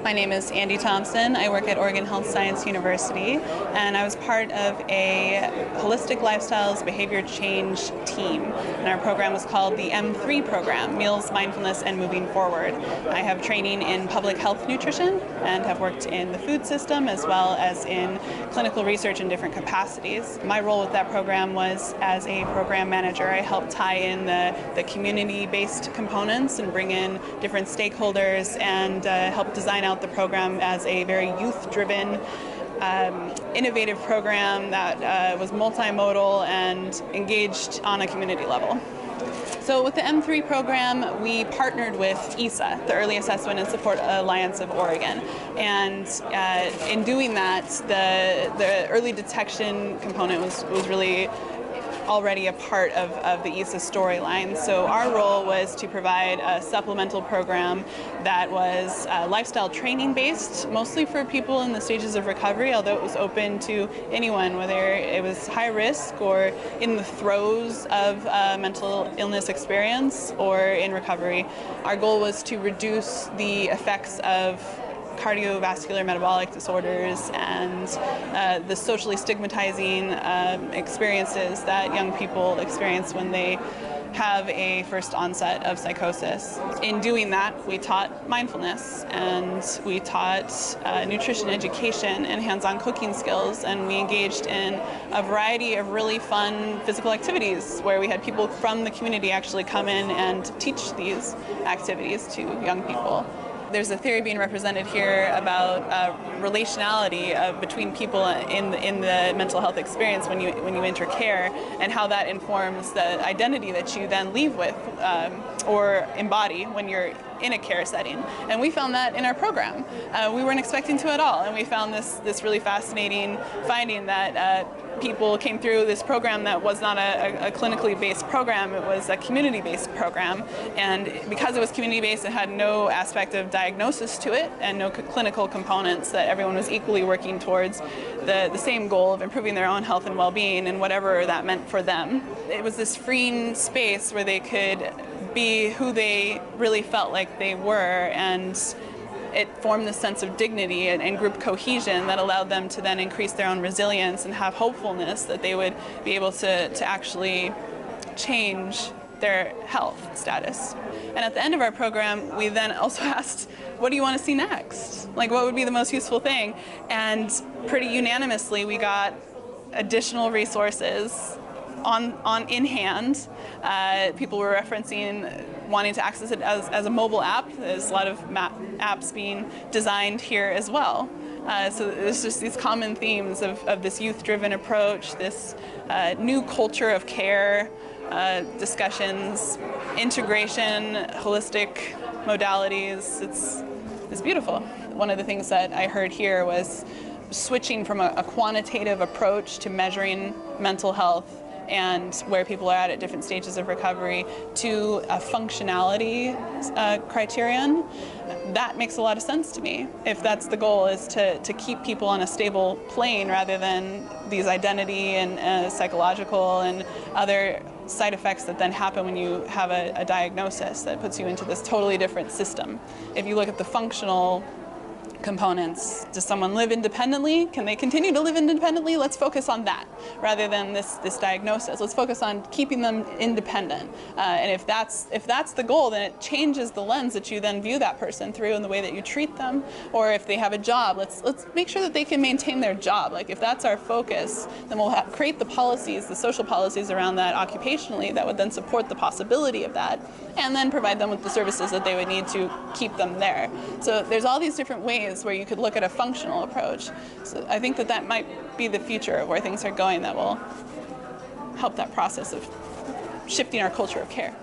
My name is Andie Thompson. I work at Oregon Health Science University, and I was part of a holistic lifestyles behavior change team. And our program was called the M3 program, Meals, Mindfulness, and Moving Forward. I have training in public health nutrition and have worked in the food system as well as in clinical research in different capacities. My role with that program was as a program manager. I helped tie in the community-based components and bring in different stakeholders and help design out the program as a very youth-driven, innovative program that was multimodal and engaged on a community level. So with the M3 program, we partnered with ESA, the Early Assessment and Support Alliance of Oregon. And in doing that, the early detection component was really already a part of the ESA storyline. So our role was to provide a supplemental program that was lifestyle training based, mostly for people in the stages of recovery, although it was open to anyone, whether it was high risk or in the throes of mental illness experience or in recovery. Our goal was to reduce the effects of cardiovascular metabolic disorders and the socially stigmatizing experiences that young people experience when they have a first onset of psychosis. In doing that, we taught mindfulness and we taught nutrition education and hands-on cooking skills, and we engaged in a variety of really fun physical activities where we had people from the community actually come in and teach these activities to young people. There's a theory being represented here about relationality between people in the mental health experience when you enter care, and how that informs the identity that you then leave with or embody when you're in a care setting. And we found that in our program. We weren't expecting to at all, and we found this really fascinating finding that people came through this program that was not a clinically based program, it was a community based program, and because it was community based, it had no aspect of diagnosis to it and no clinical components, that everyone was equally working towards the same goal of improving their own health and well-being and whatever that meant for them. It was this freeing space where they could be who they really felt like they were, and it formed this sense of dignity and group cohesion that allowed them to then increase their own resilience and have hopefulness that they would be able to actually change their health status. And at the end of our program, we then also asked, what do you want to see next? Like, what would be the most useful thing? And pretty unanimously, we got additional resources in hand. People were referencing wanting to access it as a mobile app. There's a lot of apps being designed here as well. So there's just these common themes of this youth-driven approach, this new culture of care, discussions, integration, holistic modalities. It's beautiful. One of the things that I heard here was switching from a quantitative approach to measuring mental health and where people are at different stages of recovery to a functionality criterion. That makes a lot of sense to me. If that's the goal, is to keep people on a stable plane rather than these identity and psychological and other side effects that then happen when you have a diagnosis that puts you into this totally different system. If you look at the functional components, does someone live independently? Can they continue to live independently? Let's focus on that rather than this diagnosis. Let's focus on keeping them independent. And if that's the goal, then it changes the lens that you then view that person through and the way that you treat them. Or if they have a job, let's make sure that they can maintain their job. Like, if that's our focus, then we'll create the policies, the social policies around that occupationally that would then support the possibility of that, and then provide them with the services that they would need to keep them there. So there's all these different ways where you could look at a functional approach. So I think that might be the future of where things are going that will help that process of shifting our culture of care.